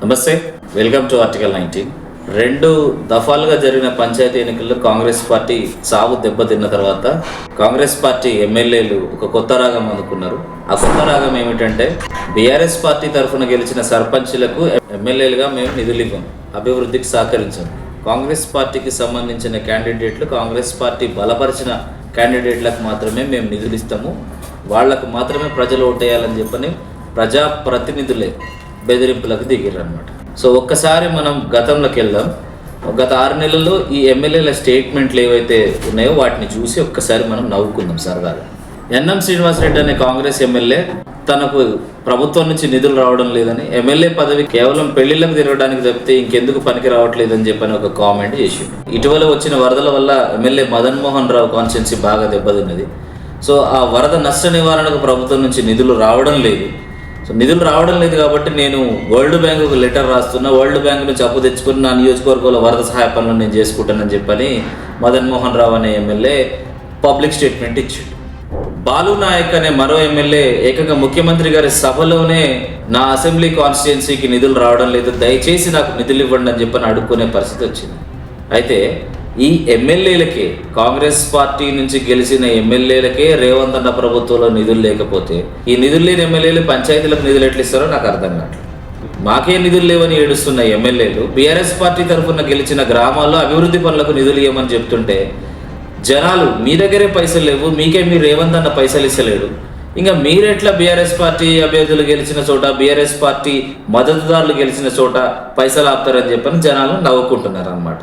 నమస్తే, welcome to article 19. 2 దఫాలుగా జరిగిన పంచాయతీ ఎన్నికల్లో కాంగ్రెస్ పార్టీ సాగు దెబ్బతిన్న తర్వాత కాంగ్రెస్ పార్టీ ఎమ్మెల్యేలు ఒక కొత్త రాగం అందుకున్నారు. ఆ కొత్త రాగం ఏమిటంటే, బీఆర్ఎస్ పార్టీ తరఫున గెలిచిన సర్పంచ్లకు ఎమ్మెల్యేలుగా మేము నిధులు ఇవ్వం, అభివృద్ధికి సహకరించాం. కాంగ్రెస్ పార్టీకి సంబంధించిన క్యాండిడేట్లు, కాంగ్రెస్ పార్టీ బలపరిచిన క్యాండిడేట్లకు మాత్రమే మేము నిధులు ఇస్తాము, వాళ్లకు మాత్రమే ప్రజలు ఓటేయాలని చెప్పని ప్రజాప్రతినిధులే బెదిరింపులకు దిగారనమాట. సో ఒక్కసారి మనం గతంలోకి వెళ్దాం. గత 6 నెలల్లో ఈ ఎమ్మెల్యేల స్టేట్మెంట్లు ఏవైతే ఉన్నాయో వాటిని చూసి ఒక్కసారి మనం నవ్వుకుందాం సరదాగా. ఎన్ఎం శ్రీనివాసరెడ్డి అనే కాంగ్రెస్ ఎమ్మెల్యే తనకు ప్రభుత్వం నుంచి నిధులు రావడం లేదని, ఎమ్మెల్యే పదవి కేవలం పెళ్లిళ్ళకు తిరగడానికి తప్పితే ఇంకెందుకు పనికి రావట్లేదని చెప్పని ఒక కామెంట్ చేసిండు. ఇటీవల వచ్చిన వరదల వల్ల ఎమ్మెల్యే మదన్ మోహన్ రావు కాన్స్టిట్యున్సీ బాగా దెబ్బతిన్నది. సో ఆ వరద నష్ట నివారణకు ప్రభుత్వం నుంచి నిధులు రావడం లేదు. సో నిధులు రావడం లేదు కాబట్టి నేను వరల్డ్ బ్యాంకుకు లెటర్ రాస్తున్నా, వరల్డ్ బ్యాంక్ నుంచి అప్పు తెచ్చుకుని నా నియోజకవర్గంలో వరద సహాయ పనులు నేను చేసుకుంటానని చెప్పని మదన్ మోహన్ రావు అనే ఎమ్మెల్యే పబ్లిక్ స్టేట్మెంట్ ఇచ్చాడు. బాలు నాయక్ అనే మరో ఎమ్మెల్యే ఏకంగా ముఖ్యమంత్రి గారి సభలోనే నా అసెంబ్లీ కాన్స్టిట్యున్సీకి నిధులు రావడం లేదు, దయచేసి నాకు నిధులు ఇవ్వండి అని చెప్పని అడుక్కునే పరిస్థితి వచ్చింది. అయితే ఈ ఎమ్మెల్యేలకే, కాంగ్రెస్ పార్టీ నుంచి గెలిచిన ఎమ్మెల్యేలకే రేవంత్ అన్న ప్రభుత్వంలో నిధులు లేకపోతే ఈ నిధులు లేని ఎమ్మెల్యేలు పంచాయతీలకు నిధులు ఎట్లా ఇస్తారో నాకు అర్థం కావట్లేదు. మాకే నిధులు లేవని ఏడుస్తున్న ఎమ్మెల్యేలు బీఆర్ఎస్ పార్టీ తరఫున గెలిచిన గ్రామాల్లో అభివృద్ధి పనులకు నిధులు ఇవ్వమని చెప్తుంటే జనాలు మీ దగ్గరే పైసలు లేవు, మీకే మీరు రేవంత్ అన్న పైసలు ఇస్తలేడు, ఇంకా మీరెట్లా బీఆర్ఎస్ పార్టీ అభ్యర్థులు గెలిచిన చోట, బీఆర్ఎస్ పార్టీ మద్దతుదారులు గెలిచిన చోట పైసలు ఆపుతారని చెప్పని జనాలు నవ్వుకుంటున్నారు అన్నమాట.